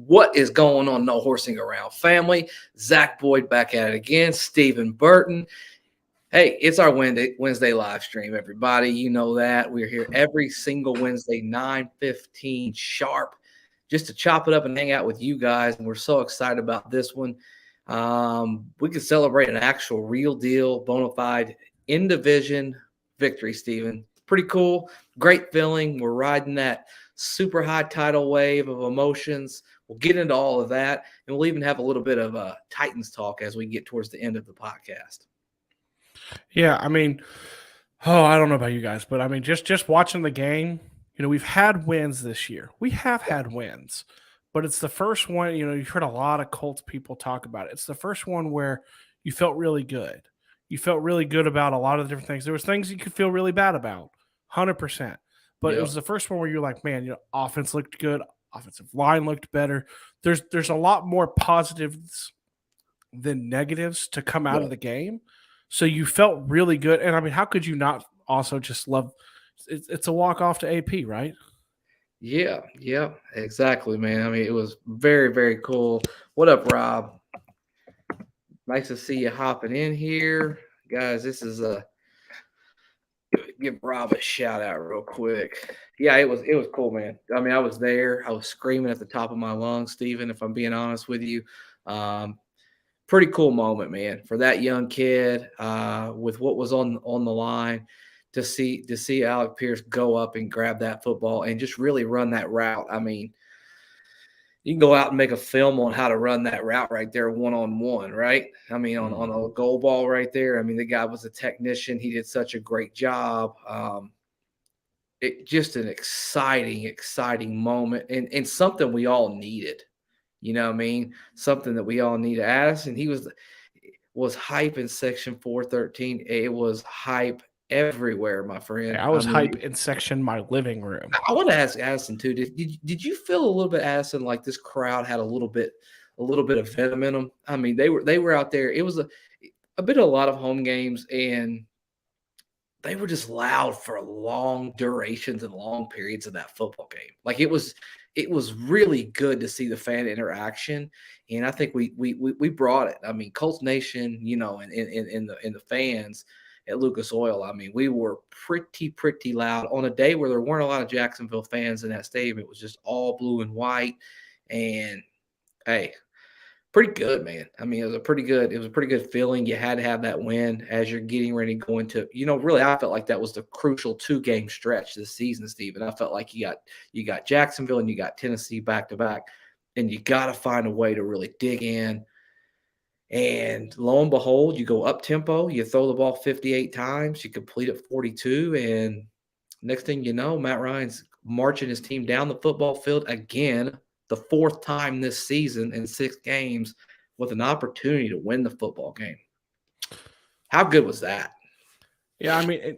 What is going on, No Horsing Around family? Zach Boyd back at it again. Stephen Burton. Hey, it's our Wednesday live stream, everybody. You know that. We're here every single Wednesday, 9:15 sharp, just to chop it up and hang out with you guys. And we're so excited about this one. We can celebrate an actual real deal, bona fide in-division victory, Stephen. Pretty cool. Great feeling. We're riding that super high tidal wave of emotions. We'll get into all of that, and we'll even have a little bit of a Titans talk as we get towards the end of the podcast. Yeah, I mean, I don't know about you guys, but I mean, just watching the game, we've had wins this year. We have had wins, but it's the first one, you've heard a lot of Colts people talk about it. It's the first one where you felt really good. You felt really good about a lot of the different things. There was things you could feel really bad about, 100%. But It was the first one where you're like, man, offense looked good. Offensive line looked better. There's a lot more positives than negatives to come out of the game. So you felt really good. And I mean, how could you not also just love it's a walk off to AP, right? Yeah, exactly, man. I mean, it was very, very cool. What up, Rob? Nice to see you hopping in here. Guys, this is give Rob a shout out real quick. Yeah, it was cool, man. I mean, I was there. I was screaming at the top of my lungs, Steven, if I'm being honest with you. Pretty cool moment, man, for that young kid with what was on the line to see Alec Pierce go up and grab that football and just really run that route. I mean, you can go out and make a film on how to run that route right there, one-on-one, right? I mean, on a goal ball right there. I mean, the guy was a technician. He did such a great job. Just an exciting moment and something we all needed. You know what I mean? Something that we all need. Addison, he was hype in section 413. It was hype everywhere, my friend. I was hype in section my living room. I want to ask Addison too. Did you feel a little bit, Addison, like this crowd had a little bit of venom in them? I mean, they were out there. It was a lot of home games, and they were just loud for long durations and long periods of that football game. Like it was really good to see the fan interaction, and I think we brought it. I mean, Colts Nation, and in the fans at Lucas Oil. I mean, we were pretty loud on a day where there weren't a lot of Jacksonville fans in that stadium. It was just all blue and white, and hey, pretty good, man. I mean, it was a pretty good feeling. You had to have that win as you're getting ready to go into, really, I felt like that was the crucial 2-game stretch this season, Stephen. I felt like you got Jacksonville and you got Tennessee back to back, and you got to find a way to really dig in. And lo and behold, you go up tempo, you throw the ball 58 times, you complete it 42, and next thing you know, Matt Ryan's marching his team down the football field again, the 4th time this season in 6 games, with an opportunity to win the football game. How good was that? Yeah, I mean,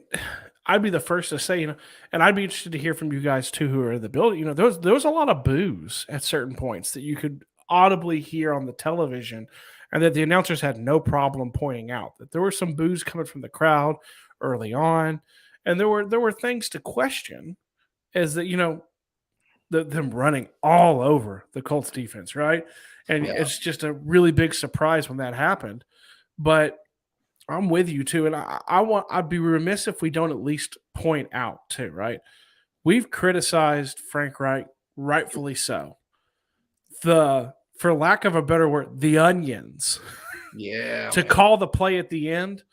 I'd be the first to say, and I'd be interested to hear from you guys too, who are in the building. There was a lot of boos at certain points that you could audibly hear on the television, and that the announcers had no problem pointing out that there were some boos coming from the crowd early on, and there were things to question, as that them running all over the Colts defense, right? And It's just a really big surprise when that happened. But I'm with you too, and I'd be remiss if we don't at least point out too, right? We've criticized Frank Reich, rightfully so. For lack of a better word, the onions. Yeah. To call the play at the end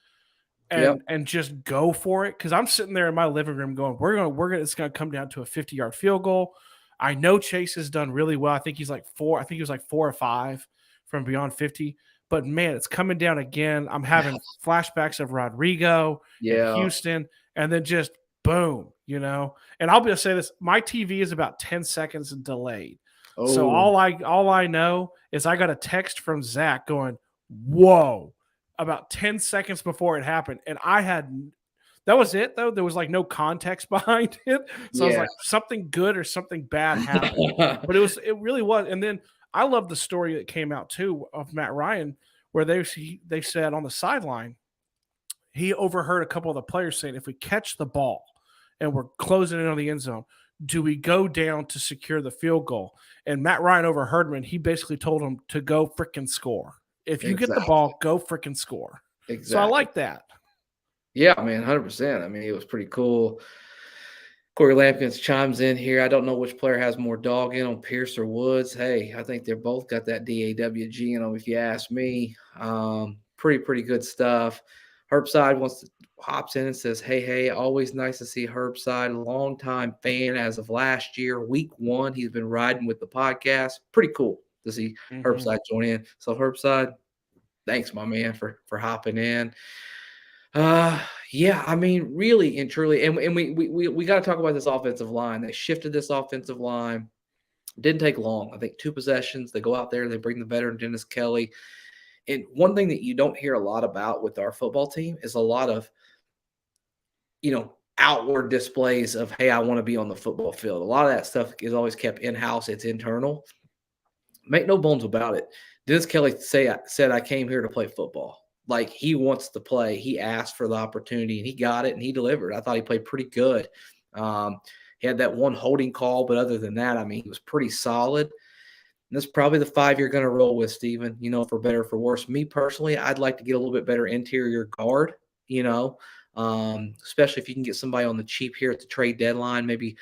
and just go for it. Because I'm sitting there in my living room going, it's gonna come down to a 50-yard field goal. I know Chase has done really well. I think he's like 4. I think he was like 4 or 5 from beyond 50. But man, it's coming down again. I'm having flashbacks of Rodrigo in Houston, and then just boom, And I'll be able to say this: my TV is about 10 seconds delayed. Oh. So all I know is I got a text from Zach going, "Whoa!" about 10 seconds before it happened, and that was it though. There was like no context behind it, so I was like, something good or something bad happened. But it really was. And then I love the story that came out too of Matt Ryan, where they said on the sideline, he overheard a couple of the players saying, if we catch the ball and we're closing in on the end zone, do we go down to secure the field goal? And Matt Ryan overheard him, and he basically told him to go freaking score. If you get the ball, go freaking score. Exactly. So I like that. Yeah, man, 100%. I mean, it was pretty cool. Corey Lampkins chimes in here. I don't know which player has more dog in on Pierce or Woods. Hey, I think they're both got that DAWG in them, if you ask me. Pretty good stuff. Herbside hops in and says, hey, always nice to see Herbside, a longtime fan as of last year. Week 1, he's been riding with the podcast. Pretty cool to see Herbside join in. So Herbside, thanks, my man, for hopping in. Yeah, I mean, really and truly, and we got to talk about this offensive line. They shifted this offensive line. Didn't take long. I think 2 possessions. They go out there, they bring the veteran Dennis Kelly. And one thing that you don't hear a lot about with our football team is a lot of, outward displays of, hey, I want to be on the football field. A lot of that stuff is always kept in-house. It's internal. Make no bones about it. Dennis Kelly said, I came here to play football. Like, he wants to play. He asked for the opportunity, and he got it, and he delivered. I thought he played pretty good. He had that one holding call, but other than that, I mean, he was pretty solid. And that's probably the 5 you're going to roll with, Steven, for better or for worse. Me personally, I'd like to get a little bit better interior guard, especially if you can get somebody on the cheap here at the trade deadline, maybe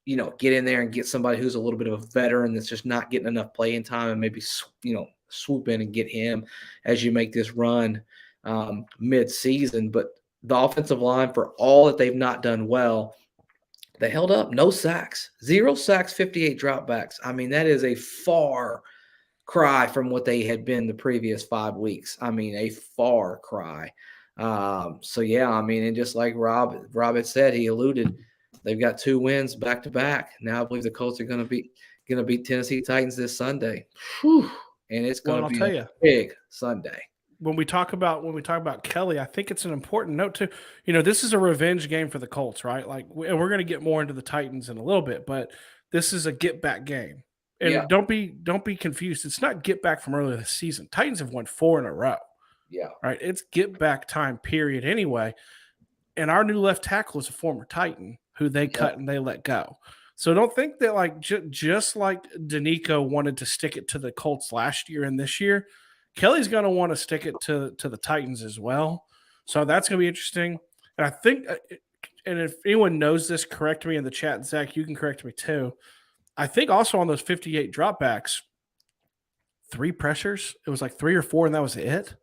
get in there and get somebody who's a little bit of a veteran that's just not getting enough playing time, and maybe, swoop in and get him as you make this run mid-season. But the offensive line, for all that they've not done well, they held up. No sacks, 0 sacks, 58 dropbacks. I mean, that is a far cry from what they had been the previous 5 weeks. I mean, a far cry. So yeah, I mean, and just like Rob had said, he alluded, they've got 2 wins back to back. Now I believe the Colts are going to beat Tennessee Titans this Sunday. Whew. And it's going to be a big Sunday. When we talk about Kelly, I think it's an important note too. This is a revenge game for the Colts, right? Like, and we're going to get more into the Titans in a little bit, but this is a get back game. And don't be confused. It's not get back from earlier this season. Titans have won 4 in a row. Yeah. Right. It's get back time period anyway. And our new left tackle is a former Titan who they cut and they let go. So don't think that, like, just like Danico wanted to stick it to the Colts last year and this year, Kelly's going to want to stick it to the Titans as well. So that's going to be interesting. And I think, and if anyone knows this, correct me in the chat. Zach, you can correct me too. I think also on those 58 dropbacks, 3 pressures. It was like 3 or 4, and that was it.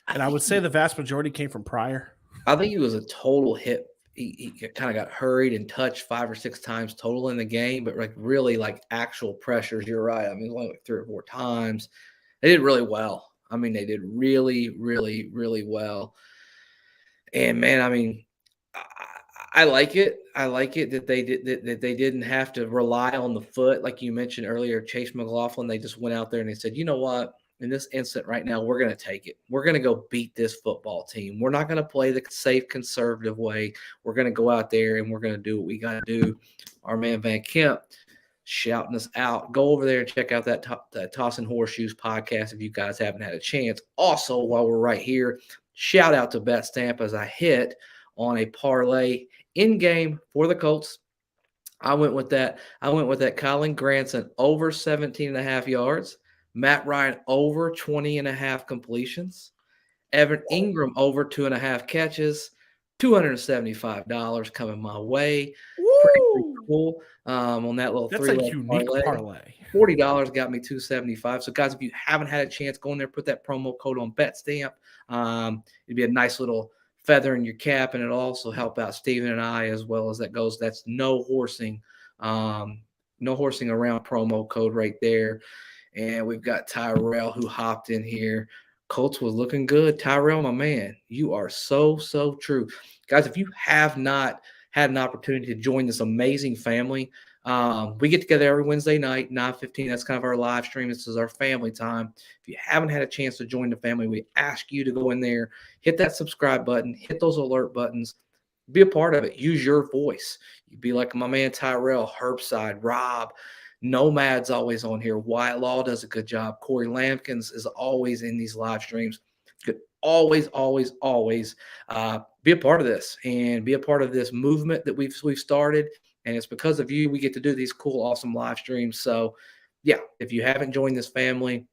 And I would say the vast majority came from Pryor. I think it was a total hit. He kind of got hurried and touched 5 or 6 times total in the game, but really actual pressures. You're right. I mean, only like 3 or 4 times. They did really well. I mean, they did really, really, really well. And man, I mean, I like it. I like it that they didn't have to rely on the foot, like you mentioned earlier. Chase McLaughlin, they just went out there and they said, you know what? In this instant right now, we're going to take it. We're going to go beat this football team. We're not going to play the safe, conservative way. We're going to go out there and we're going to do what we got to do. Our man Van Kemp shouting us out. Go over there and check out that Tossing Horseshoes podcast if you guys haven't had a chance. Also, while we're right here, shout out to Bet Stamp as I hit on a parlay in game for the Colts. I went with that. Colin Granson over 17.5 yards. Matt Ryan over 20.5 completions. Evan Ingram over 2.5 catches. $275 coming my way. Pretty cool. On that little That's a unique parlay. $40 got me $275. So guys, if you haven't had a chance, go in there, put that promo code on BetStamp. It'd be a nice little feather in your cap, and it'll also help out Steven and I as well as that goes. That's no horsing around promo code right there. And we've got Tyrell who hopped in here. Colts was looking good. Tyrell, my man, you are so true. Guys, if you have not had an opportunity to join this amazing family, we get together every Wednesday night, 9:15. That's kind of our live stream. This is our family time. If you haven't had a chance to join the family, we ask you to go in there, hit that subscribe button, hit those alert buttons, be a part of it. Use your voice. You be like my man Tyrell, Herbside, Rob, Nomad's always on here. Wyatt Law does a good job. Corey Lampkins is always in these live streams. Could always be a part of this and be a part of this movement that we've started. And it's because of you we get to do these cool, awesome live streams. So, yeah, if you haven't joined this family,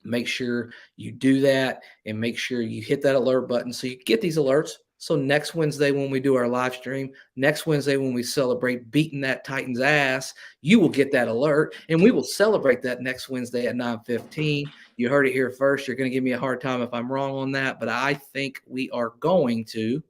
make sure you do that and make sure you hit that alert button so you get these alerts. So next Wednesday when we do our live stream, next Wednesday when we celebrate beating that Titans ass, you will get that alert and we will celebrate that next Wednesday at 9:15. You heard it here first. You're going to give me a hard time if I'm wrong on that, but I think we are going to.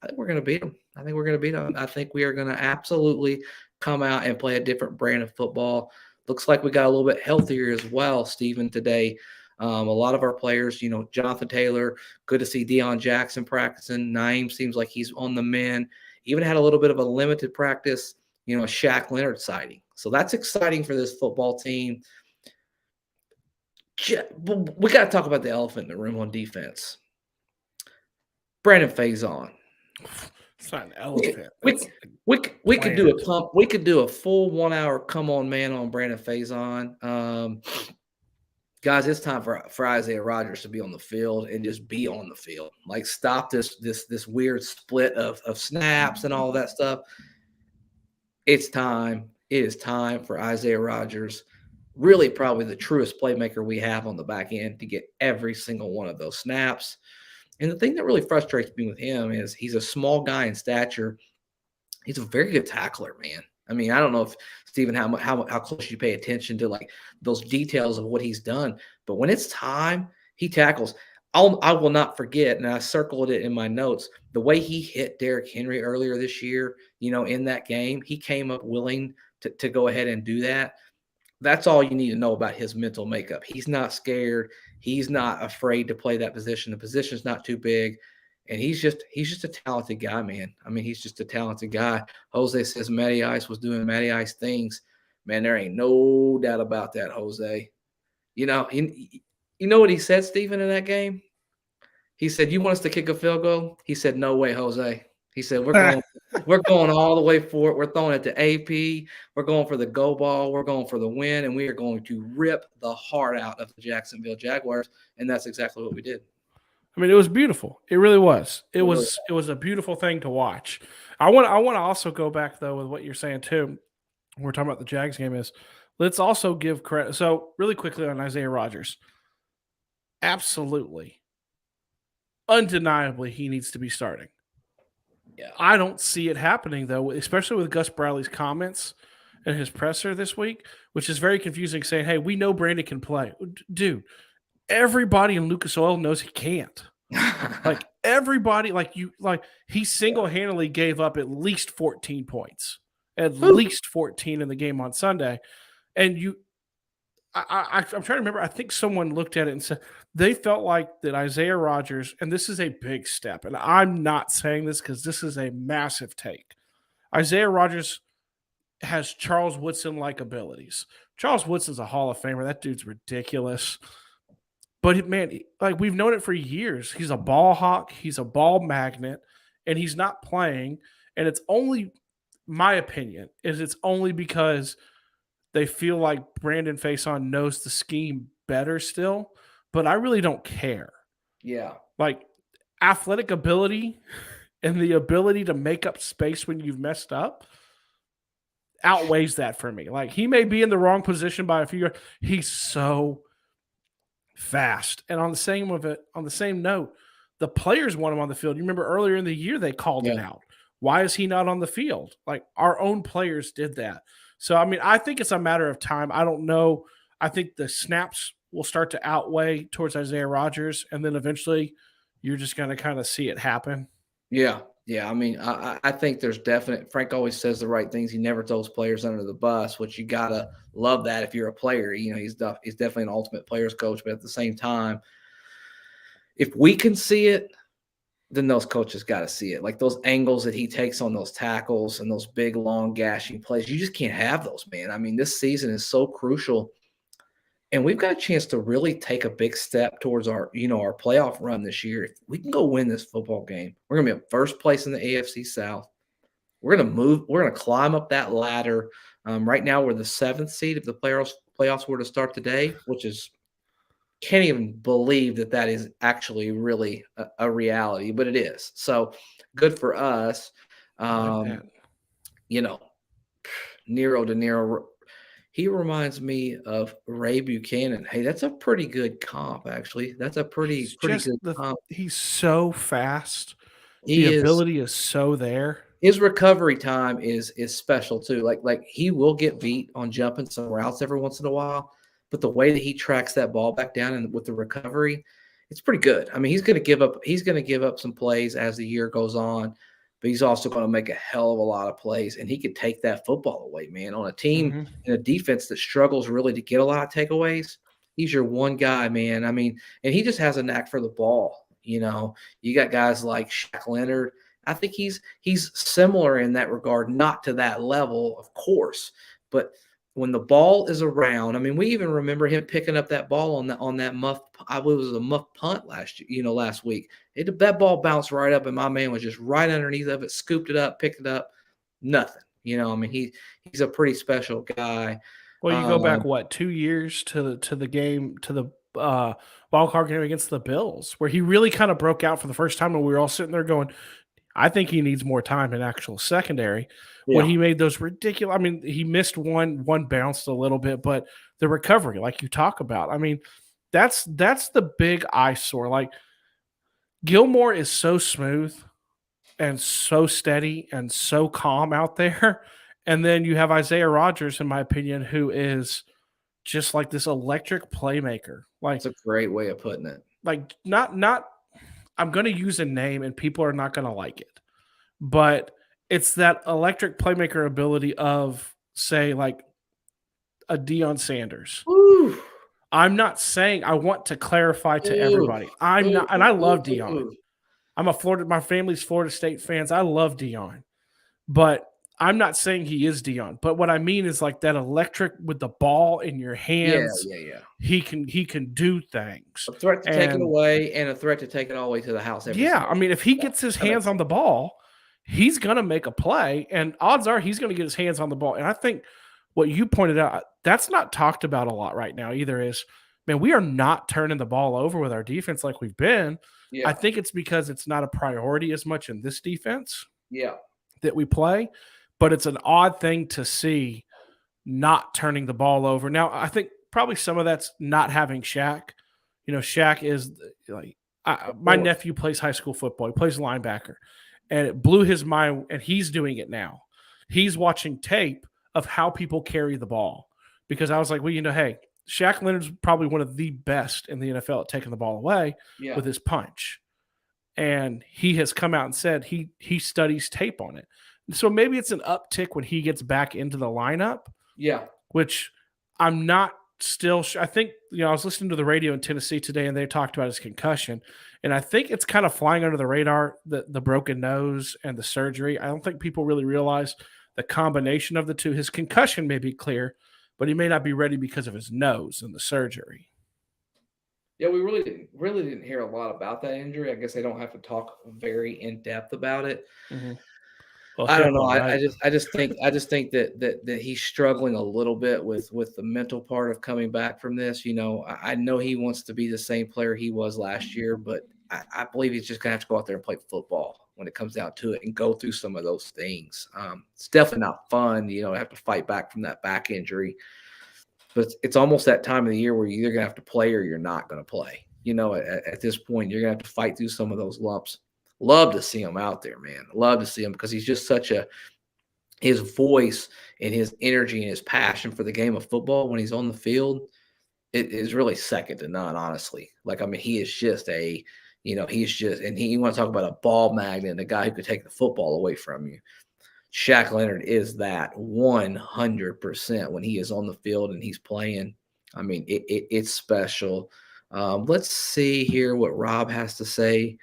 I think we're going to beat them. I think we're going to beat them. I think we are going to absolutely come out and play a different brand of football. Looks like we got a little bit healthier as well, Stephen, today. A lot of our players, Jonathan Taylor, good to see Deion Jackson practicing. Naeem seems like he's on the mend. Even had a little bit of a limited practice, a Shaq Leonard sighting. So that's exciting for this football team. We got to talk about the elephant in the room on defense. Brandon Faison. It's not an elephant. We could do a full 1 hour come on man on Brandon Faison. Guys, it's time for Isaiah Rodgers to be on the field and just be on the field. Like stop this weird split of snaps and all that stuff. It's time. It is time for Isaiah Rodgers, really probably the truest playmaker we have on the back end, to get every single one of those snaps. And the thing that really frustrates me with him is he's a small guy in stature. He's a very good tackler, man. I mean, I don't know if Stephen how close you pay attention to like those details of what he's done, but when it's time, he tackles. I will not forget, and I circled it in my notes, the way he hit Derrick Henry earlier this year. In that game, he came up willing to go ahead and do that. That's all you need to know about his mental makeup. He's not scared. He's not afraid to play that position. The position's not too big. And he's just a talented guy, man. I mean, he's just a talented guy. Jose says Matty Ice was doing Matty Ice things. Man, there ain't no doubt about that, Jose. You know what he said, Stephen, in that game? He said, "You want us to kick a field goal?" He said, "No way, Jose." He said, we're going all the way for it. We're throwing it to AP. We're going for the go ball. We're going for the win, and we are going to rip the heart out of the Jacksonville Jaguars." And that's exactly what we did. I mean, it was beautiful. It really was. It was a beautiful thing to watch. I want to also go back though with what you're saying too. We're talking about the Jags game is let's also give credit. So really quickly on Isaiah Rodgers. Absolutely. Undeniably, he needs to be starting. Yeah. I don't see it happening though, especially with Gus Bradley's comments and his presser this week, which is very confusing, saying, "Hey, we know Brandon can play." Dude, everybody in Lucas Oil knows he can't. Like everybody, he single-handedly gave up at least 14 points, at least 14 in the game on Sunday. And I'm trying to remember. I think someone looked at it and said they felt like that Isaiah Rodgers, and this is a big step, and I'm not saying this because this is a massive take. Isaiah Rodgers has Charles Woodson-like abilities. Charles Woodson's a Hall of Famer. That dude's ridiculous. But, man, like we've known it for years. He's a ball hawk. He's a ball magnet, and he's not playing. And it's only, my opinion, it's only because they feel like Brandon Faison knows the scheme better still. But I really don't care. Yeah. Like athletic ability and the ability to make up space when you've messed up outweighs that for me. Like he may be in the wrong position by a few yards. He's so fast. And on the same note, the players want him on the field. You remember earlier in the year they called him out. Why is he not on the field? Like our own players did that. So I mean, I think it's a matter of time. I don't know. I think the snaps will start to outweigh towards Isaiah Rodgers, and then eventually you're just going to kind of see it happen. Yeah. Yeah. I mean, I think there's definite. Frank always says the right things. He never throws players under the bus, which you got to love that if you're a player. He's definitely an ultimate players coach, but at the same time, if we can see it, then those coaches got to see it. Like those angles that he takes on those tackles and those big, long, gashing plays, you just can't have those, man. I mean, this season is so crucial. And we've got a chance to really take a big step towards our playoff run this year. If we can go win this football game, we're going to be in first place in the AFC South. We're going to move. We're going to climb up that ladder. Right now, we're the 7th seed if the playoffs were to start today, which is can't even believe that is actually really a reality, but it is. So good for us. I like that. you know, Nero De Niro. He reminds me of Ray Buchanan. Hey, that's a pretty good comp, actually. That's a pretty good comp. He's so fast. The He is ability is so there. his recovery time is special too. Like he will get beat on jumping some routes every once in a while, but the way that he tracks that ball back down and with the recovery, it's pretty good. I mean, he's going to give up some plays as the year goes on, but he's also going to make a hell of a lot of plays, and he could take that football away, man. On a team and a defense that struggles really to get a lot of takeaways, he's your one guy, man. I mean, and he just has a knack for the ball. You know, you got guys like Shaq Leonard. I think he's similar in that regard, not to that level, of course, but when the ball is around, I mean, we even remember him picking up that ball on that muff. I believe it was a muff punt last week. That ball bounced right up, and my man was just right underneath of it, scooped it up, picked it up, nothing. You know, I mean, he's a pretty special guy. Well, you go back 2 years to the game, to the wild card game against the Bills, where he really kind of broke out for the first time, and we were all sitting there going, I think he needs more time in actual secondary. Yeah. When he made those ridiculous, I mean, he missed one bounced a little bit, but the recovery, like you talk about, I mean, that's the big eyesore. Like Gilmore is so smooth and so steady and so calm out there. And then you have Isaiah Rodgers, in my opinion, who is just like this electric playmaker. Like, that's a great way of putting it. Like not I'm going to use a name and people are not going to like it, but it's that electric playmaker ability of, say, like a Deion Sanders. Ooh. I'm not saying, I want to clarify to everybody. I'm not, and I love Deion. My family's Florida State fans. I love Deion, but I'm not saying he is Deion. But what I mean is like that electric with the ball in your hands. Yeah. He can do things. A threat to take it away and a threat to take it all the way to the house. I mean, if he gets his hands on the ball, he's going to make a play, and odds are he's going to get his hands on the ball. And I think what you pointed out, that's not talked about a lot right now either, is, man, we are not turning the ball over with our defense like we've been. Yeah. I think it's because it's not a priority as much in this defense that we play, but it's an odd thing to see not turning the ball over. Now, I think probably some of that's not having Shaq. You know, Shaq is like, my nephew plays high school football. He plays linebacker, and it blew his mind, and he's doing it now. He's watching tape of how people carry the ball, because I was like, well, you know, hey, Shaq Leonard's probably one of the best in the NFL at taking the ball away with his punch. And he has come out and said he studies tape on it. So maybe it's an uptick when he gets back into the lineup. Yeah. Which I'm not still – I think, you know, I was listening to the radio in Tennessee today, and they talked about his concussion. And I think it's kind of flying under the radar, the broken nose and the surgery. I don't think people really realize the combination of the two. His concussion may be clear, but he may not be ready because of his nose and the surgery. Yeah, we really didn't hear a lot about that injury. I guess they don't have to talk very in depth about it. Mm-hmm. Well, I don't know. Right. I just think that he's struggling a little bit with the mental part of coming back from this. You know, I know he wants to be the same player he was last year, but I believe he's just gonna have to go out there and play football when it comes down to it and go through some of those things. It's definitely not fun, you know, to have to fight back from that back injury. But it's almost that time of the year where you're either going to have to play or you're not going to play. You know, at this point, you're going to have to fight through some of those lumps. Love to see him out there, man. Love to see him, because he's just his voice and his energy and his passion for the game of football when he's on the field, it is really second to none, honestly. Like, I mean, he is just and you want to talk about a ball magnet and a guy who could take the football away from you. Shaq Leonard is that 100% when he is on the field and he's playing. I mean, it's special. Let's see here what Rob has to say.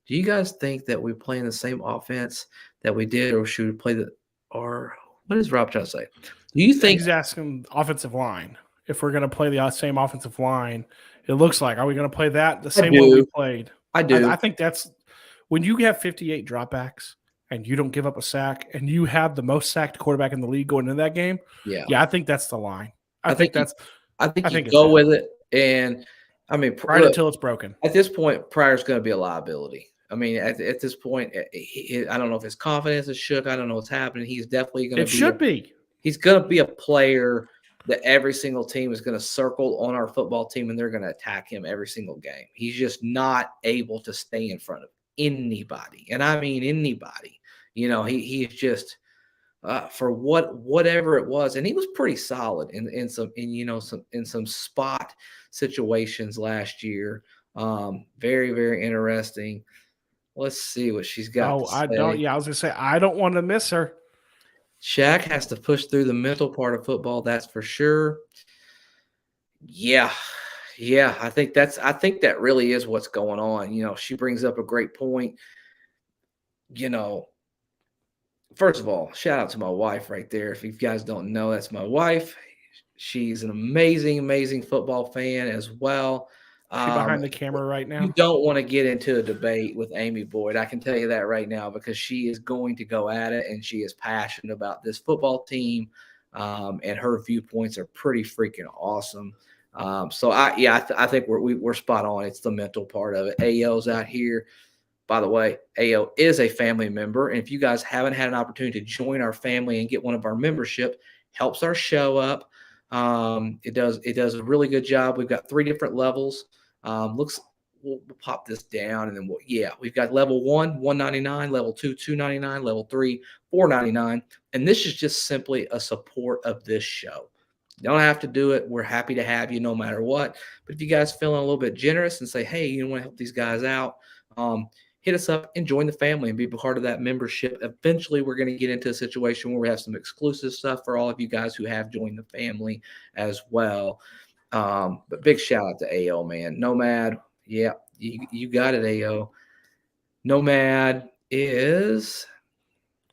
Do you guys think that we play in the same offense that we did, or should we play or what is Rob trying to say? Do you think he's asking offensive line? If we're going to play the same offensive line, it looks like, are we going to play that the same way we played? I do. I think that's when you have 58 dropbacks and you don't give up a sack, and you have the most sacked quarterback in the league going into that game. Yeah, I think that's the line. I think you go with it. And I mean, right until it's broken. At this point, Pryor's going to be a liability I mean, at this point, I don't know if his confidence is shook. I don't know what's happening. He's definitely going to It be should be. he's going to be a player that every single team is going to circle on our football team, and they're going to attack him every single game. He's just not able to stay in front of anybody, and I mean anybody. He's just for whatever it was, and he was pretty solid in some spot situations last year. Very, very interesting. Let's see what she's got to I don't. say. Yeah, I was gonna say I don't want to miss her. Shaq has to push through the mental part of football, that's for sure. Yeah. Yeah, I think that really is what's going on. She brings up a great point. You know, First of all, shout out to my wife right there. If you guys don't know, that's my wife. She's an amazing, amazing football fan as well. She behind the camera right You now. don't want to get into a debate with Amy Boyd. I can tell you that right now because she is going to go at it and she is passionate about this football team. And her viewpoints are pretty freaking awesome. I think we're spot on. It's the mental part of it. AO's out here. By the way, AO is a family member. And if you guys haven't had an opportunity to join our family and get one of our membership, helps our show up. It does a really good job. We've got 3 different levels. We'll pop this down and then we've got level 1, $199, level 2, $299, level 3, $499. And this is just simply a support of this show. You don't have to do it. We're happy to have you no matter what. But if you guys feeling a little bit generous and say, hey, you want to help these guys out, hit us up and join the family and be part of that membership. Eventually, we're going to get into a situation where we have some exclusive stuff for all of you guys who have joined the family as well. But big shout out to AO, man. Nomad, yeah, you got it, AO. Nomad is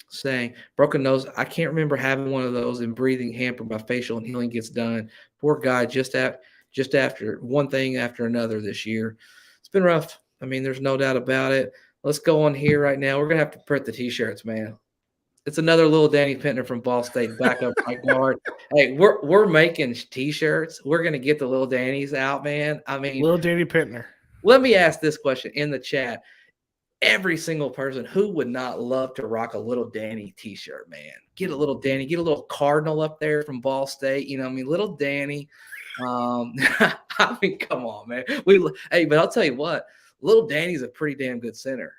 saying, broken nose, I can't remember having one of those and breathing hampered my facial and healing gets done. Poor guy, just after one thing after another this year. It's been rough. I mean, there's no doubt about it. Let's go on here right now. We're going to have to print the T-shirts, man. It's another little Danny Pittner from Ball State, backup right guard. Hey, we're making T-shirts. We're going to get the little Dannies out, man. I mean, little Danny Pittner. Let me ask this question in the chat. Every single person who would not love to rock a little Danny T-shirt, man. Get a little Danny, get a little Cardinal up there from Ball State. Little Danny. I mean, come on, man. But I'll tell you what. Little Danny's a pretty damn good center,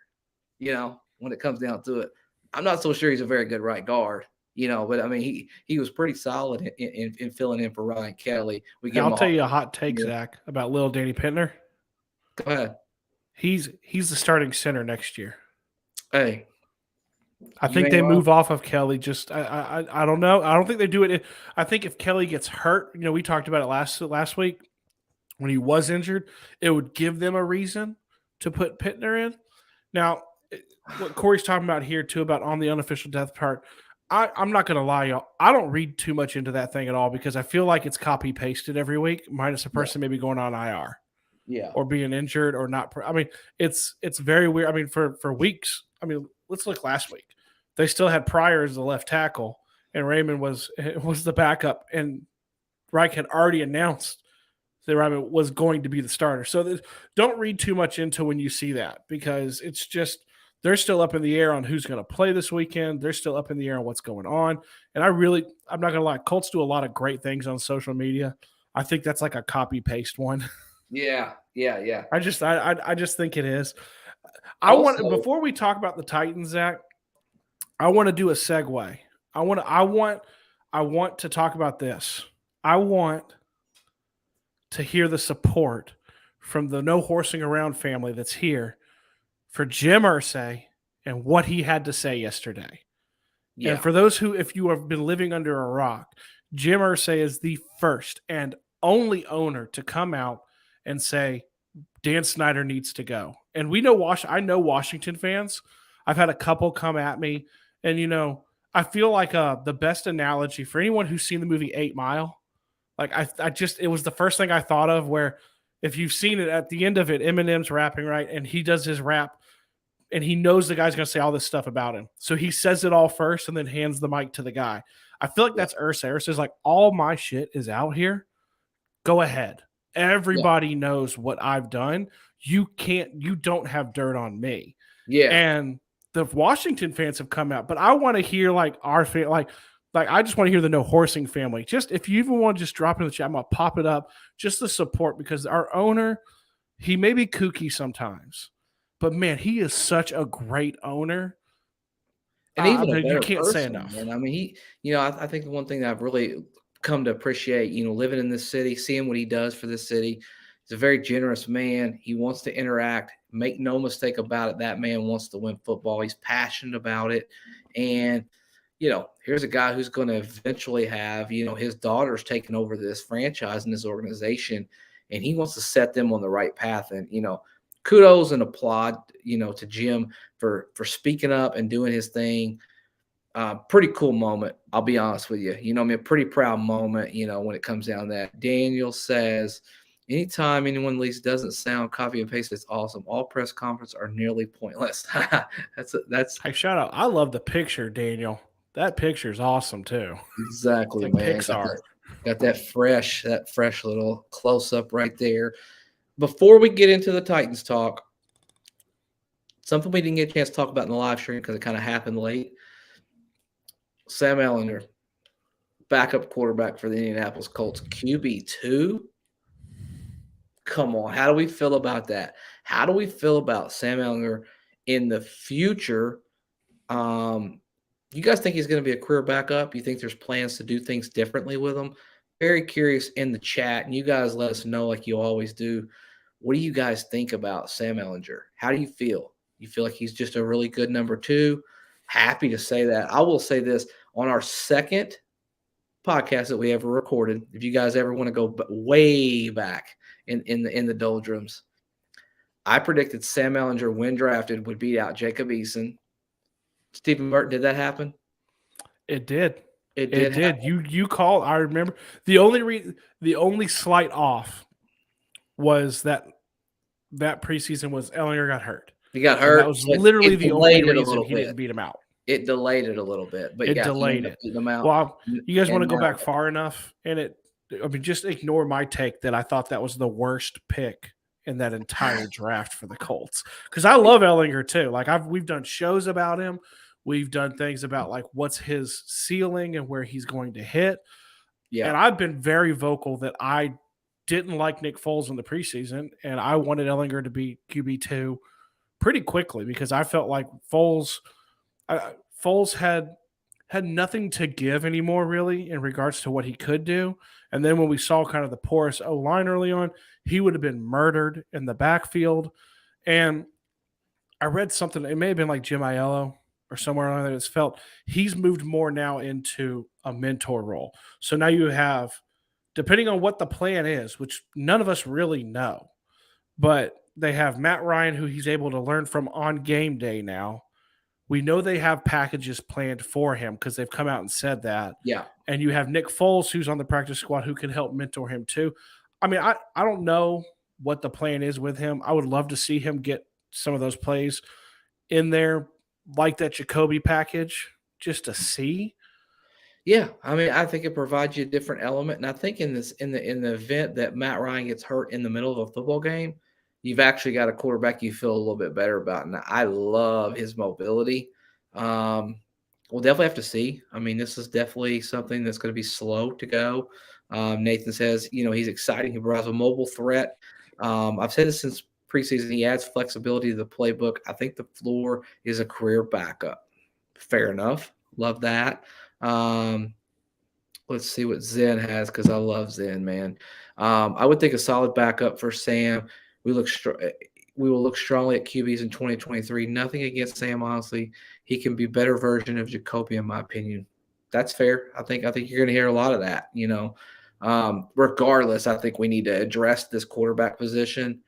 when it comes down to it. I'm not so sure he's a very good right guard, but I mean, he was pretty solid in filling in for Ryan Kelly. I'll tell you a hot take, Zach, about little Danny Pittner. Go ahead. He's the starting center next year. Hey. I think they move off of Kelly. I don't know. I don't think they do it. I think if Kelly gets hurt, we talked about it last week when he was injured, it would give them a reason to put Pittner in. Now, what Corey's talking about here, too, about on the unofficial depth chart, I'm not going to lie, y'all. I don't read too much into that thing at all because I feel like it's copy-pasted every week, minus a person maybe going on IR. Yeah. Or being injured or not. I mean, it's very weird. I mean, for weeks, let's look last week. They still had Pryor as the left tackle, and Raymond was the backup, and Reich had already announced that Raymond was going to be the starter. So don't read too much into when you see that because it's just they're still up in the air on who's going to play this weekend. They're still up in the air on what's going on. And I'm not going to lie, Colts do a lot of great things on social media. I think that's like a copy-paste one. Yeah. I just think it is. Before we talk about the Titans, Zach, I want to do a segue. I want to talk about this. I want to hear the support from the No Horsing Around family that's here for Jim Irsay and what he had to say yesterday. Yeah. And for those if you have been living under a rock, Jim Irsay is the first and only owner to come out and say, Dan Snyder needs to go. And I know Washington fans. I've had a couple come at me. And, I feel like the best analogy for anyone who's seen the movie 8 Mile, like it was the first thing I thought of where if you've seen it at the end of it, Eminem's rapping, right? And he does his rap and he knows the guy's going to say all this stuff about him. So he says it all first and then hands the mic to the guy. I feel like that's Irsay. Irsay's like, all my shit is out here. Go ahead. Everybody knows what I've done. You don't have dirt on me. Yeah. And the Washington fans have come out, but I want to hear like our fan, like I just want to hear the No Horsing family. Just if you even want to just drop in the chat, I'm gonna pop it up just the support because our owner, he may be kooky sometimes, but man, he is such a great owner. And even a You better can't say person, enough. man. I mean, I think the one thing that I've really come to appreciate, living in this city, seeing what he does for this city, he's a very generous man. He wants to interact. Make no mistake about it. That man wants to win football. He's passionate about it. And, here's a guy who's going to eventually have, his daughters taking over this franchise and this organization. And he wants to set them on the right path. And, kudos and applaud, to Jim for speaking up and doing his thing. Pretty cool moment. I'll be honest with you. A pretty proud moment, when it comes down to that. Daniel says, anytime anyone leaves doesn't sound copy and paste, it's awesome. All press conferences are nearly pointless. That's Hey, shout out. I love the picture, Daniel. That picture is awesome too. exactly, It's like man. Pixar. Got that fresh little close up right there. Before we get into the Titans talk, something we didn't get a chance to talk about in the live stream because it kind of happened late. Sam Ehlinger, backup quarterback for the Indianapolis Colts, QB2. Come on, how do we feel about that? How do we feel about Sam Ehlinger in the future? You guys think he's going to be a career backup? You think there's plans to do things differently with him? Very curious in the chat, and you guys let us know like you always do. What do you guys think about Sam Ehlinger? How do you feel? You feel like he's just a really good number 2? Happy to say that. I will say this on our second podcast that we ever recorded. If you guys ever want to go way back in the doldrums, I predicted Sam Ehlinger, when drafted, would beat out Jacob Eason. Stephen Burton, did that happen? It did. It did. You called. I remember the only slight off was that preseason was Ehlinger got hurt. He got And hurt. that was literally the only reason he bit. didn't beat him out. It delayed it a little bit, but It yeah, delayed it. Them out. Well, you guys want to go back far enough, and just ignore my take that I thought that was the worst pick in that entire draft for the Colts because I love Ehlinger too. Like we've done shows about him, we've done things about like what's his ceiling and where he's going to hit. Yeah, and I've been very vocal that I didn't like Nick Foles in the preseason, and I wanted Ehlinger to be QB2 pretty quickly because I felt like Foles had nothing to give anymore, really, in regards to what he could do. And then when we saw kind of the porous O-line early on, he would have been murdered in the backfield. And I read something, it may have been like Jim Irsay or somewhere around there, it's felt he's moved more now into a mentor role. So now you have, depending on what the plan is, which none of us really know, but they have Matt Ryan, who he's able to learn from on game day now. We know they have packages planned for him because they've come out and said that. Yeah. And you have Nick Foles, who's on the practice squad, who can help mentor him too. I mean, I don't know what the plan is with him. I would love to see him get some of those plays in there, like that Jacoby package, just to see. Yeah, I mean, I think it provides you a different element, and I think in the event that Matt Ryan gets hurt in the middle of a football game, you've actually got a quarterback you feel a little bit better about. And I love his mobility. We'll definitely have to see. I mean, this is definitely something that's going to be slow to go. Nathan says, he's exciting. He provides a mobile threat. I've said this since preseason. He adds flexibility to the playbook. I think the floor is a career backup. Fair enough. Love that. Let's see what Zen has because I love Zen, man. I would think a solid backup for Sam. We will look strongly at QBs in 2023. Nothing against Sam, honestly. He can be a better version of Jacoby, in my opinion. That's fair. I think you're going to hear a lot of that. Regardless, I think we need to address this quarterback position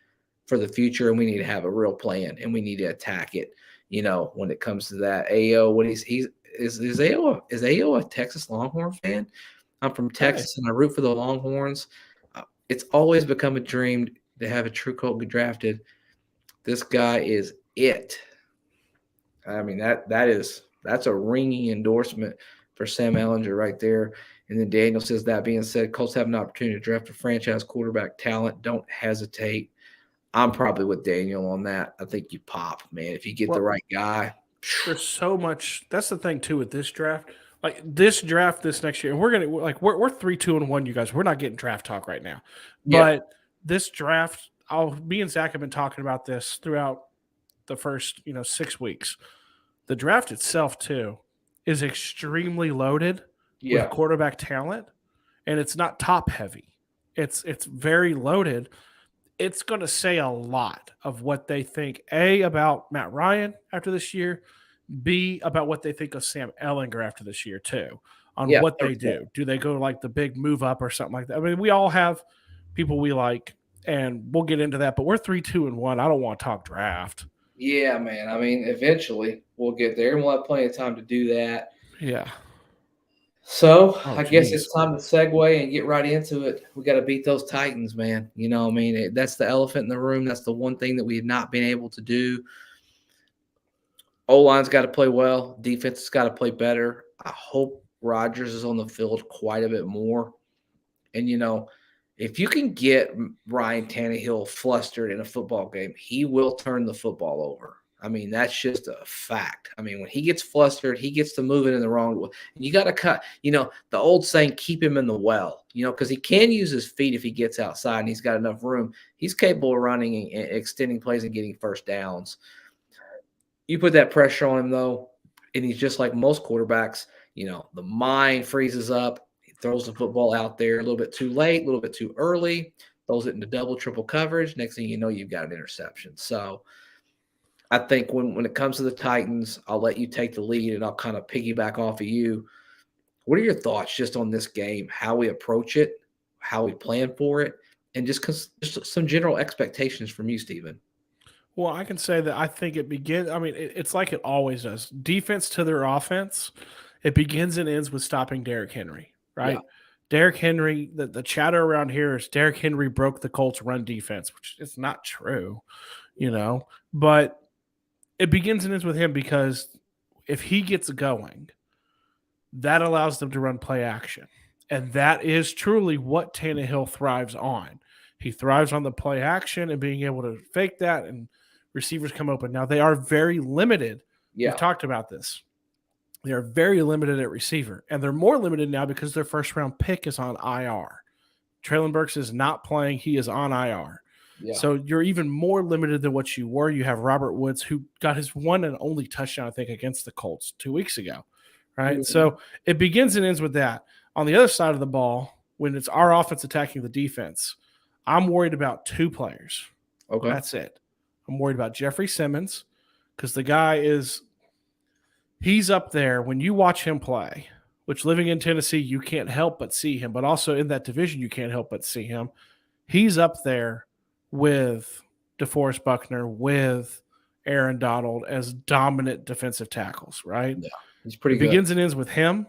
for the future, and we need to have a real plan, and we need to attack it. When it comes to that, AO, is AO a Texas Longhorn fan? I'm from Texas, and I root for the Longhorns. It's always become a dream to have a true Colt get drafted. This guy is it. I mean, that's a ringing endorsement for Sam Ehlinger right there. And then Daniel says, that being said, Colts have an opportunity to draft a franchise quarterback talent. Don't hesitate. I'm probably with Daniel on that. I think you pop, man. If you get the Well, right guy. there's so much. That's the thing too with this draft. Like this draft, this next year, and we're 3-2-1. You guys, we're not getting draft talk right now, Yeah. but this draft, me and Zach have been talking about this throughout the first 6 weeks. The draft itself too is extremely loaded with Yeah. quarterback talent, and it's not top heavy. It's very loaded. It's going to say a lot of what they think, A, about Matt Ryan after this year, B, about what they think of Sam Ehlinger after this year, too, on Yeah. what they 100%. do. Do they go like the big move up or something like that? I mean, we all have people we like, and we'll get into that, but we're 3-2-1. I don't want to talk draft. Yeah, man. I mean, eventually we'll get there and we'll have plenty of time to do that. Yeah. So Oh, I guess geez. it's time to segue and get right into it. We got to beat those Titans, man. I mean, that's the elephant in the room. That's the one thing that we have not been able to do. O-line's got to play well. Defense has got to play better. I hope Rodgers is on the field quite a bit more. And, if you can get Ryan Tannehill flustered in a football game, he will turn the football over. I mean, that's just a fact. I mean, when he gets flustered, he gets to moving in the wrong way. You got to cut, the old saying, keep him in the well, because he can use his feet if he gets outside and he's got enough room. He's capable of running and extending plays and getting first downs. You put that pressure on him, though, and he's just like most quarterbacks, the mind freezes up. He throws the football out there a little bit too late, a little bit too early, throws it into double, triple coverage. Next thing you know, you've got an interception. So I think when it comes to the Titans, I'll let you take the lead and I'll kind of piggyback off of you. What are your thoughts just on this game, how we approach it, how we plan for it, and just some general expectations from you, Stephen? Well, I can say that I think it begins. I mean, it's like it always does. Defense to their offense, it begins and ends with stopping Derrick Henry, Yeah. right? Derrick Henry, the chatter around here is Derrick Henry broke the Colts' run defense, which is not true, but it begins and ends with him because if he gets going, that allows them to run play action. And that is truly what Tannehill thrives on. He thrives on the play action and being able to fake that, and receivers come open. Now, they are very limited. Yeah. We've talked about this. They are very limited at receiver, and they're more limited now because their first-round pick is on IR. Traylon Burks is not playing. He is on IR. Yeah. So you're even more limited than what you were. You have Robert Woods, who got his one and only touchdown, I think, against the Colts 2 weeks ago, right? Mm-hmm. So it begins and ends with that. On the other side of the ball, when it's our offense attacking the defense, I'm worried about two players. Okay. That's it. I'm worried about Jeffrey Simmons because the guy he's up there. When you watch him play, which living in Tennessee, you can't help but see him, but also in that division, you can't help but see him. He's up there with DeForest Buckner, with Aaron Donald as dominant defensive tackles, right? Yeah, he's pretty good. It begins and ends with him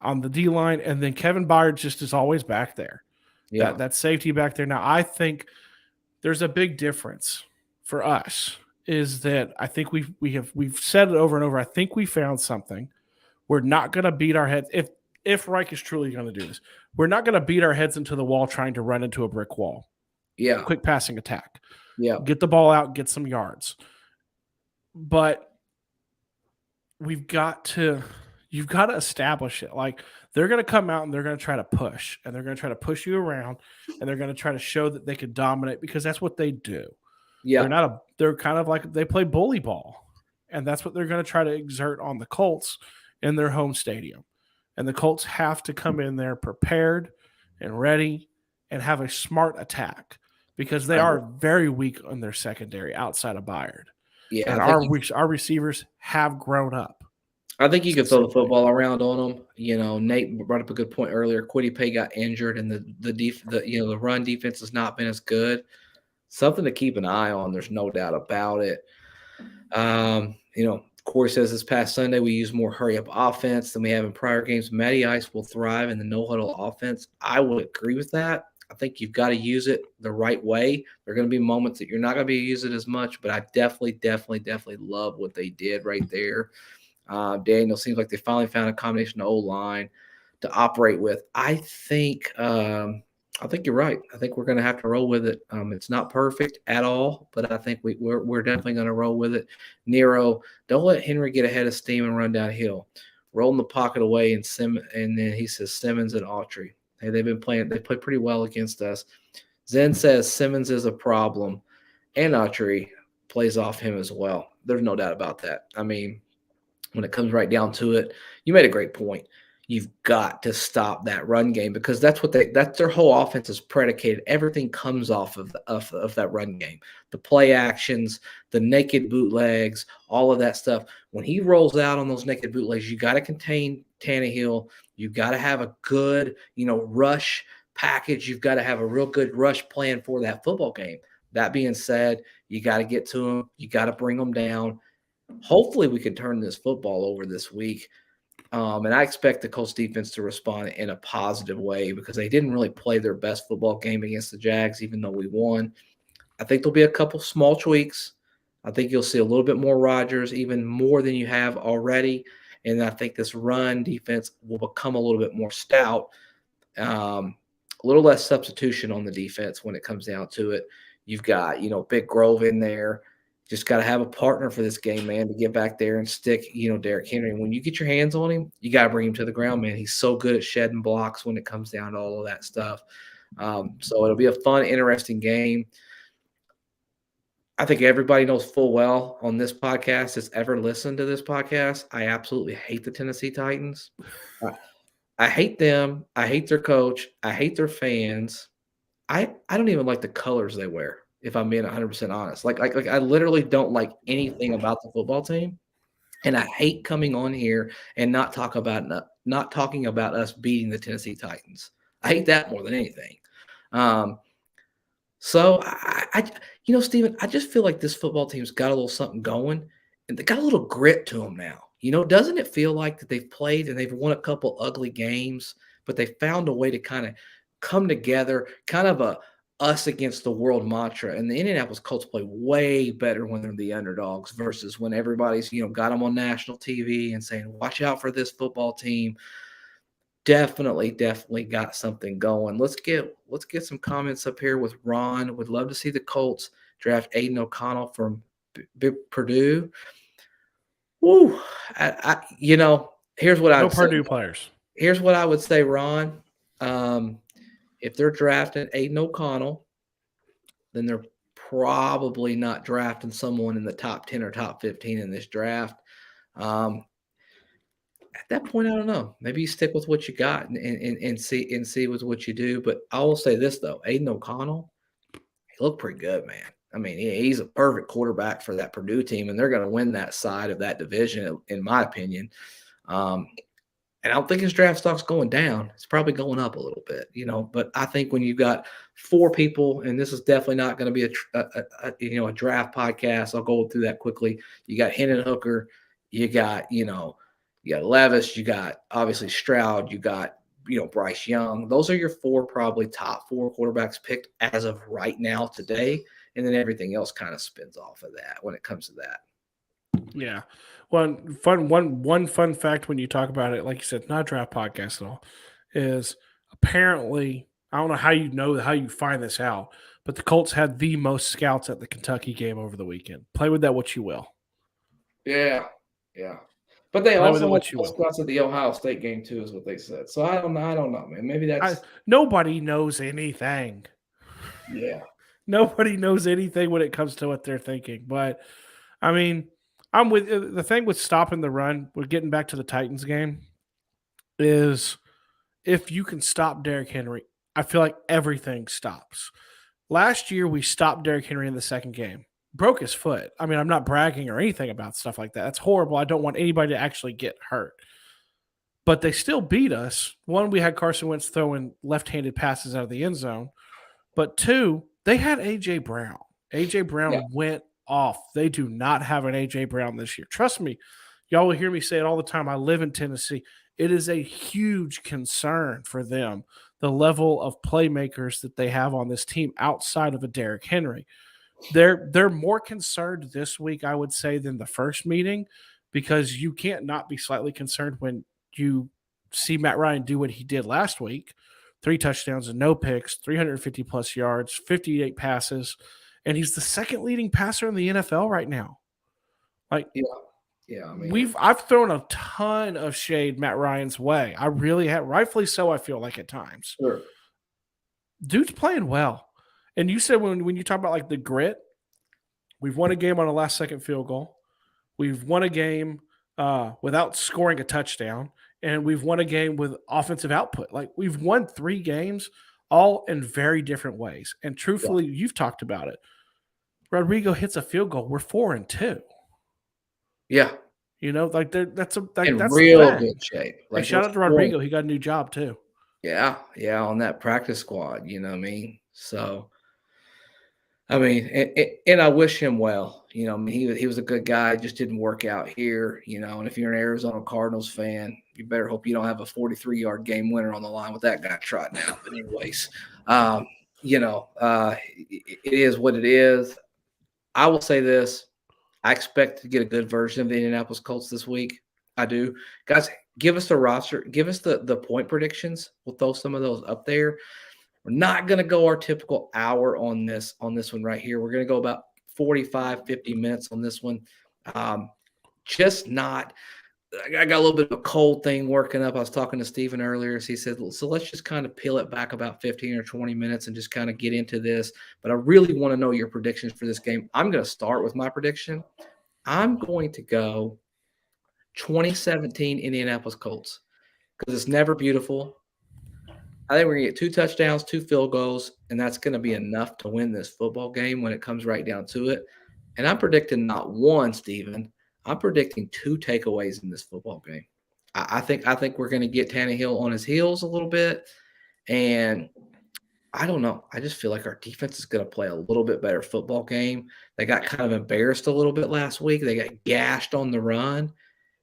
on the D-line, and then Kevin Byard just is always back there. Yeah. That safety back there. Now, I think there's a big difference for us is that I think we've said it over and over. I think we found something. We're not going to beat our heads. If Reich is truly going to do this, we're not going to beat our heads into the wall trying to run into a brick wall. Yeah. Quick passing attack. Yeah. Get the ball out, get some yards. But you've got to establish it. Like, they're going to come out and they're going to try to push, and they're going to try to push you around, and they're going to try to show that they can dominate because that's what they do. Yeah. They're kind of like they play bully ball, and that's what they're going to try to exert on the Colts in their home stadium. And the Colts have to come in there prepared and ready and have a smart attack because they are very weak on their secondary outside of Byard. Yeah. And our receivers have grown up. I think you could throw the football around on them. Nate brought up a good point earlier. Quiddy Pay got injured, and the run defense has not been as good. Something to keep an eye on. There's no doubt about it. Corey says this past Sunday we use more hurry-up offense than we have in prior games. Matty Ice will thrive in the no-huddle offense. I would agree with that. I think you've got to use it the right way. There are going to be moments that you're not going to be using it as much, but I definitely love what they did right there. Daniel, seems like they finally found a combination of O-line to operate with. I think I think you're right. I think we're going to have to roll with it. It's not perfect at all, but I think we're definitely going to roll with it. Nero, don't let Henry get ahead of steam and run downhill. Roll in the pocket away, and and then he says Simmons and Autry. Hey, they've been playing. They played pretty well against us. Zen says Simmons is a problem, and Autry plays off him as well. There's no doubt about that. I mean, when it comes right down to it, you made a great point. You've got to stop that run game because that's their whole offense is predicated. Everything comes off of that run game. The play actions, the naked bootlegs, all of that stuff. When he rolls out on those naked bootlegs, you got to contain Tannehill. You got to have a good, rush package. You've got to have a real good rush plan for that football game. That being said, you got to get to them. You got to bring them down. Hopefully we can turn this football over this week. And I expect the Colts defense to respond in a positive way because they didn't really play their best football game against the Jags, even though we won. I think there'll be a couple small tweaks. I think you'll see a little bit more Rodgers, even more than you have already. And I think this run defense will become a little bit more stout. A little less substitution on the defense when it comes down to it. You've got, Big Grove in there. Just got to have a partner for this game, man, to get back there and stick, Derrick Henry. When you get your hands on him, you got to bring him to the ground, man. He's so good at shedding blocks when it comes down to all of that stuff. So it'll be a fun, interesting game. I think everybody knows full well on this podcast that's ever listened to this podcast, I absolutely hate the Tennessee Titans. I hate them. I hate their coach. I hate their fans. I don't even like the colors they wear, if I'm being 100% honest. Like I literally don't like anything about the football team, and I hate coming on here and not talking about us beating the Tennessee Titans. I hate that more than anything. So Steven, I just feel like this football team's got a little something going, and they got a little grit to them now. Doesn't it feel like that they've played and they've won a couple ugly games, but they found a way to kind of come together, kind of a us against the world mantra. And the Indianapolis Colts play way better when they're the underdogs versus when everybody's, got them on national TV and saying, watch out for this football team. Definitely got something going. Let's get some comments up here with Ron. Would love to see the Colts draft Aiden O'Connell from Purdue. Woo. Here's what No Purdue players. Here's what I would say, Ron. If they're drafting Aiden O'Connell, then they're probably not drafting someone in the top 10 or top 15 in this draft. At that point, I don't know. Maybe you stick with what you got and see with what you do. But I will say this, though. Aiden O'Connell, he looked pretty good, man. I mean, he's a perfect quarterback for that Purdue team, and they're going to win that side of that division, in my opinion. And I don't think his draft stock's going down. It's probably going up a little bit, But I think when you've got four people, and this is definitely not going to be a draft podcast. I'll go through that quickly. You got Hendon Hooker, you got Levis, you got obviously Stroud, you got Bryce Young. Those are your probably top four quarterbacks picked as of right now today, and then everything else kind of spins off of that when it comes to that. Yeah. One fun fact when you talk about it, like you said, not a draft podcast at all, is apparently, I don't know how you find this out, but the Colts had the most scouts at the Kentucky game over the weekend. Play with that what you will. Yeah. But they also had scouts at the Ohio State game too, is what they said. So I don't know, man. Maybe that's nobody knows anything. Yeah. Nobody knows anything when it comes to what they're thinking. But I mean, I'm with the thing with stopping the run. We're getting back to the Titans game. Is if you can stop Derrick Henry, I feel like everything stops. Last year we stopped Derrick Henry in the second game. Broke his foot. I mean, I'm not bragging or anything about stuff like that. That's horrible. I don't want anybody to actually get hurt. But they still beat us. One, we had Carson Wentz throwing left-handed passes out of the end zone. But two, they had A.J. Brown. A.J. Brown went off. They do not have an A.J. Brown this year. Trust me. Y'all will hear me say it all the time. I live in Tennessee. It is a huge concern for them, the level of playmakers that they have on this team outside of a Derrick Henry. They're more concerned this week, I would say, than the first meeting, because you can't not be slightly concerned when you see Matt Ryan do what he did last week, 3 touchdowns and no picks, 350 plus yards, 58 passes, and he's the second leading passer in the NFL right now. Like, yeah, I mean, I've thrown a ton of shade Matt Ryan's way. I really have, rightfully so. I feel like at times, sure. dude's playing well. And you said when you talk about like the grit, we've won a game on a last second field goal. We've won a game without scoring a touchdown, and we've won a game with offensive output. Like, we've won 3 games, all in very different ways. And truthfully, you've talked about it. Rodrigo hits a field goal. We're 4-2. Yeah. You know, like that's In that's real the thing. good shape. Like, shout out to Rodrigo. He got a new job too. Yeah, on that practice squad, you know what I mean? So, I mean, and I wish him well. You know, I mean, he was a good guy, just didn't work out here, you know. And if you're an Arizona Cardinals fan, you better hope you don't have a 43-yard game winner on the line with that guy trotting out. But anyways, you know, it is what it is. I will say this. I expect to get a good version of the Indianapolis Colts this week. I do. Guys, give us the roster. Give us the point predictions. We'll throw some of those up there. We're not going to go our typical hour on this one right here. We're going to go about 45, 50 minutes on this one. Just not – I got a little bit of a cold thing working up. I was talking to Steven earlier. So he said, so let's just kind of peel it back about 15 or 20 minutes and just kind of get into this. But I really want to know your predictions for this game. I'm going to start with my prediction. I'm going to go 2017 Indianapolis Colts because it's never beautiful. I think we're going to get 2 touchdowns, 2 field goals, and that's going to be enough to win this football game when it comes right down to it. And I'm predicting not one, Steven. I'm predicting 2 takeaways in this football game. I think we're going to get Tannehill on his heels a little bit, and I don't know. I just feel like our defense is going to play a little bit better football game. They got kind of embarrassed a little bit last week. They got gashed on the run.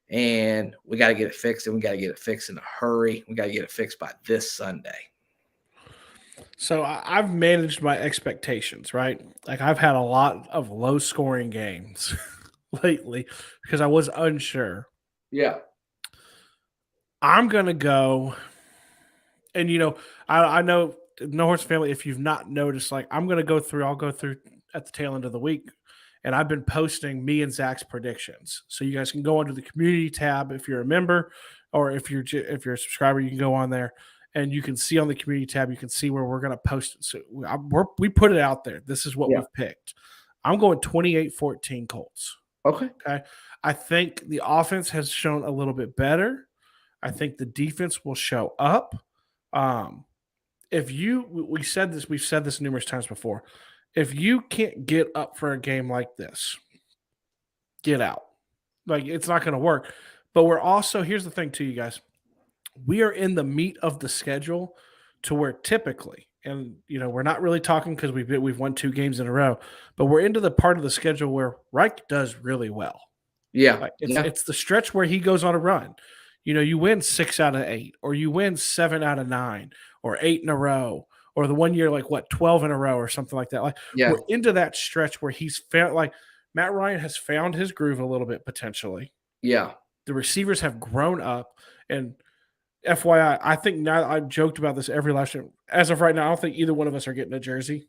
And we got to get it fixed, and we got to get it fixed in a hurry. We got to get it fixed by this Sunday. So I've managed my expectations, right? Like, I've had a lot of low-scoring games lately because I was unsure. Yeah. I'm going to go, and, you know, I know No Horse family, if you've not noticed, like, I'll go through at the tail end of the week. And I've been posting me and Zach's predictions, so you guys can go onto the community tab if you're a member, or if you're a subscriber, you can go on there and you can see on the community tab. You can see where we're going to post it. So we put it out there. This is what we've picked. I'm going 28-14 Colts. Okay. I think the offense has shown a little bit better. I think the defense will show up. We've said this numerous times before. If you can't get up for a game like this, get out. Like, it's not going to work. But we're also – here's the thing too, you guys. We are in the meat of the schedule to where typically – and, you know, we're not really talking because we've won 2 games in a row. But we're into the part of the schedule where Reich does really well. Yeah. Like, it's the stretch where he goes on a run. You know, you win 6 out of 8, or you win 7 out of 9, or 8 in a row. Or the one year, 12 in a row or something like that. We're into that stretch where he's found, Matt Ryan has found his groove a little bit potentially. Yeah. The receivers have grown up. And FYI, I think now, I joked about this every last year. As of right now, I don't think either one of us are getting a jersey.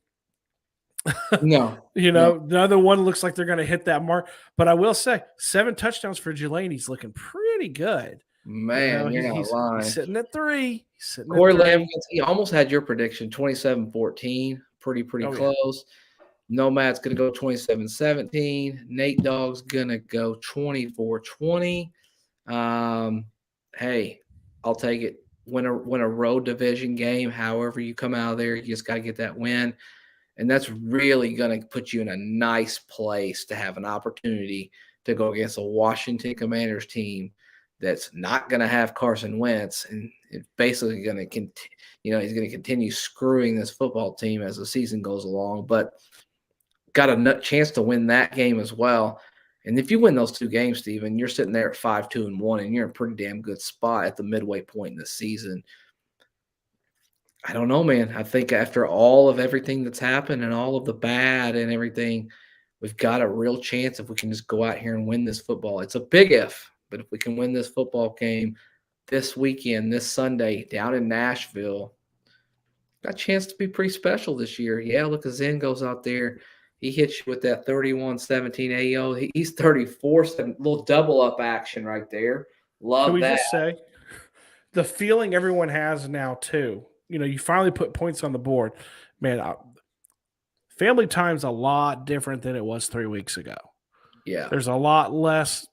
No. You know, neither one looks like they're going to hit that mark. But I will say, 7 touchdowns for Delaney's looking pretty good. Man, you're not lying. He's sitting at 3. Corey Lamb, he almost had your prediction, 27-14. Pretty close. Yeah. Nomad's going to go 27-17. Nate Dogg's going to go 24-20. Hey, I'll take it. Win a road division game, however you come out of there, you just got to get that win. And that's really going to put you in a nice place to have an opportunity to go against a Washington Commanders team that's not going to have Carson Wentz, and it's basically going to he's going to continue screwing this football team as the season goes along, but got a chance to win that game as well. And if you win those 2 games, Steven, you're sitting there at 5-2-1, and you're in a pretty damn good spot at the midway point in the season. I don't know, man. I think after all of everything that's happened and all of the bad and everything, we've got a real chance if we can just go out here and win this football. It's a big if. But if we can win this football game this weekend, this Sunday, down in Nashville, got a chance to be pretty special this year. Yeah, look, Zen goes out there. He hits you with that 31-17 AO. He's 34, little double up action right there. Can Love we that. just say the feeling everyone has now too? You finally put points on the board. Man, family time's a lot different than it was 3 weeks ago. Yeah. There's a lot less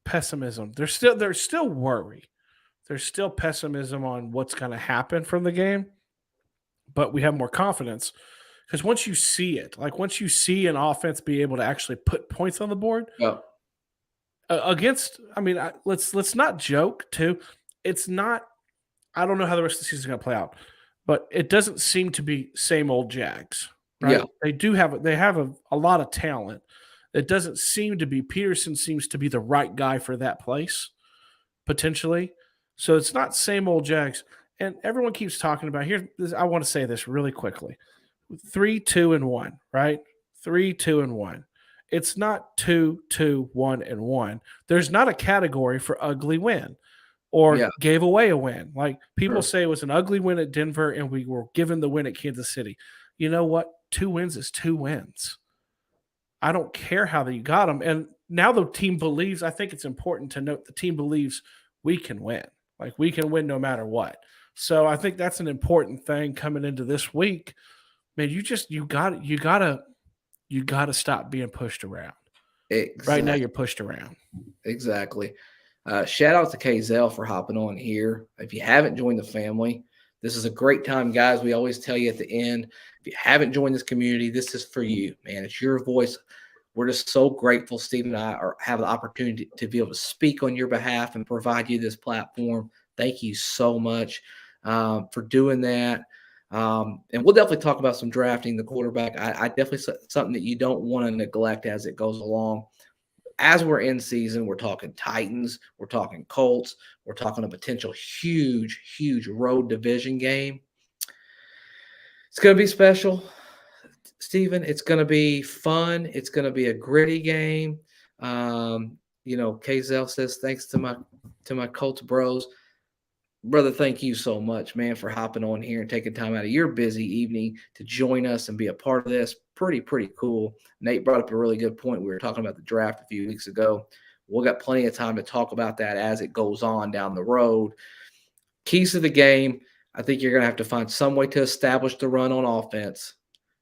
pessimism. There's still worry. There's still pessimism on what's going to happen from the game, but we have more confidence because once you see it, like once you see an offense be able to actually put points on the board Yep. against, I mean, let's not joke too. It's not. I don't know how the rest of the season is going to play out, but it doesn't seem to be same old Jags, right? Yeah. They have a lot of talent. It doesn't seem to be. Peterson seems to be the right guy for that place, potentially. So it's not same old Jags. And everyone keeps talking about here. I want to say this really quickly: 3-2-1, right? 3-2-1. It's not 2-2-1-1. There's not a category for ugly win or gave away a win. Like people say it was an ugly win at Denver and we were given the win at Kansas City. You know what? 2 wins is 2 wins. I don't care how you got them. And now the team believes, I think it's important to note the team believes we can win. Like we can win no matter what. So I think that's an important thing coming into this week. Man, you gotta stop being pushed around. Exactly. Right now you're pushed around. Exactly. Shout out to Kazell for hopping on here. If you haven't joined the family, this is a great time, guys. We always tell you at the end, if you haven't joined this community, this is for you, man. It's your voice. We're just so grateful, Steve and I have the opportunity to be able to speak on your behalf and provide you this platform. Thank you so much for doing that. And we'll definitely talk about some drafting the quarterback. I definitely something that you don't want to neglect as it goes along. As we're in season, we're talking Titans, we're talking Colts, we're talking a potential huge road division game. It's going to be special, Steven. It's going to be fun. It's going to be a gritty game. Kazell says, thanks to my Colts bros. Brother, thank you so much, man, for hopping on here and taking time out of your busy evening to join us and be a part of this. Pretty cool. Nate brought up a really good point. We were talking about the draft a few weeks ago. We'll got plenty of time to talk about that as it goes on down the road. Keys to the game, I think you're going to have to find some way to establish the run on offense.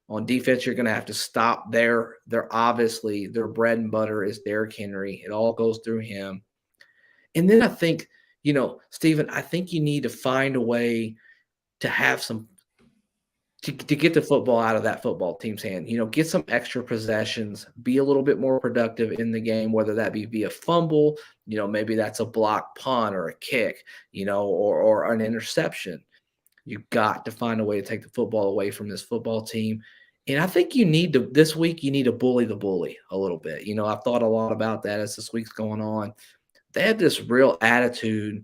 On defense, you're going to have to stop their obviously their bread and butter is Derrick Henry. It all goes through him. And then I think, Steven, I think you need to find a way to have some to get the football out of that football team's hand. Get some extra possessions, be a little bit more productive in the game, whether that be via fumble, maybe that's a block punt or a kick, or an interception. You got to find a way to take the football away from this football team. And I think this week, you need to bully the bully a little bit. I've thought a lot about that as this week's going on. They have this real attitude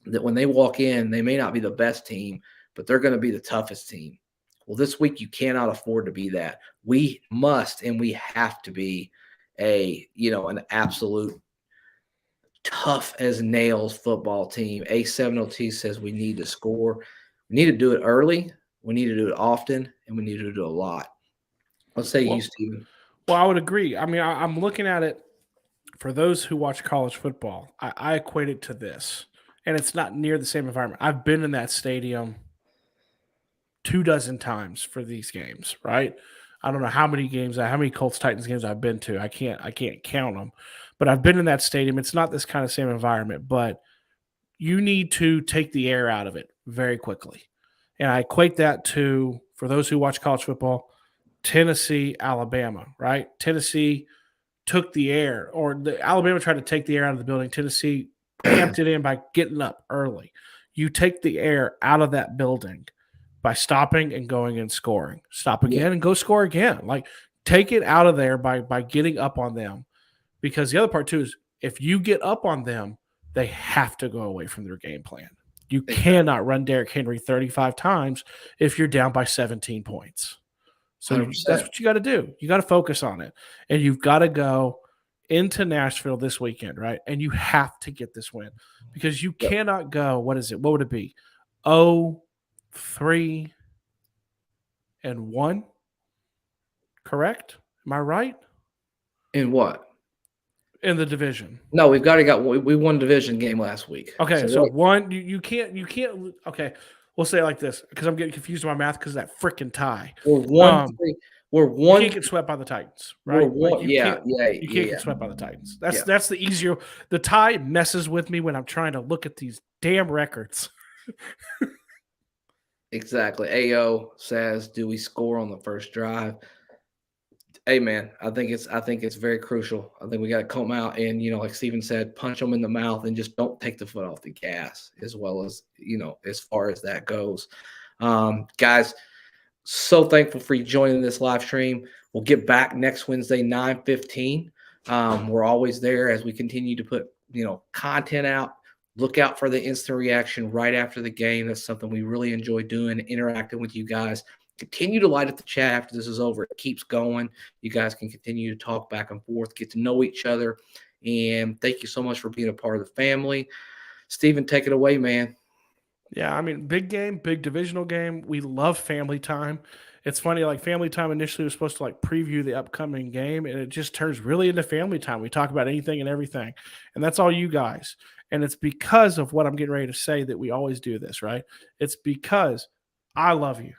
that when they walk in, they may not be the best team, but they're going to be the toughest team. Well, this week you cannot afford to be that. We must and we have to be an absolute tough as nails football team. A7OT says we need to score. We need to do it early. We need to do it often, and we need to do it a lot. Let's say you, Steven. Well, I would agree. I mean, I'm looking at it for those who watch college football. I equate it to this, and it's not near the same environment. I've been in that stadium 24 times for these games, right? I don't know how many Colts Titans games I've been to. I can't count them, but I've been in that stadium. It's not this kind of same environment, but you need to take the air out of it very quickly. And I equate that to, for those who watch college football, Tennessee, Alabama, right? Tennessee took the air, or Alabama tried to take the air out of the building. Tennessee amped it in by getting up early. You take the air out of that building by stopping and going and scoring. Stop again and go score again. Like, take it out of there by getting up on them. Because the other part, too, is if you get up on them, they have to go away from their game plan. You cannot run Derrick Henry 35 times if you're down by 17 points. So 100%. That's what you got to do. You got to focus on it. And you've got to go into Nashville this weekend, right? And you have to get this win because you cannot go, what would it be? 3-1. Correct? Am I right? In what? In the division. No, we won division game last week. Okay, so one you can't okay. We'll say it like this because I'm getting confused with my math because of that freaking tie. We're one. We're one. You can't get swept by the Titans, right? We're one. Like you can't get swept by the Titans. That's the easier. The tie messes with me when I'm trying to look at these damn records. Exactly. AO says, "Do we score on the first drive?" Hey man, I think it's very crucial. I think we got to come out and, like Steven said, punch them in the mouth and just don't take the foot off the gas, as well as, as far as that goes. Guys, so thankful for you joining this live stream. We'll get back next Wednesday, 9:15. We're always there as we continue to put, content out. Look out for the instant reaction right after the game. That's something we really enjoy doing, interacting with you guys. Continue to light up the chat after this is over. It keeps going. You guys can continue to talk back and forth, get to know each other. And thank you so much for being a part of the family. Steven, take it away, man. Yeah, I mean, big game, big divisional game. We love family time. It's funny, like family time initially was supposed to like preview the upcoming game, and it just turns really into family time. We talk about anything and everything, and that's all you guys. And it's because of what I'm getting ready to say that we always do this, right? It's because I love you.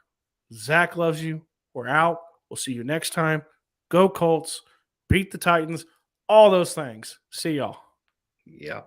Zach loves you. We're out. We'll see you next time. Go Colts. Beat the Titans. All those things. See y'all. Yeah.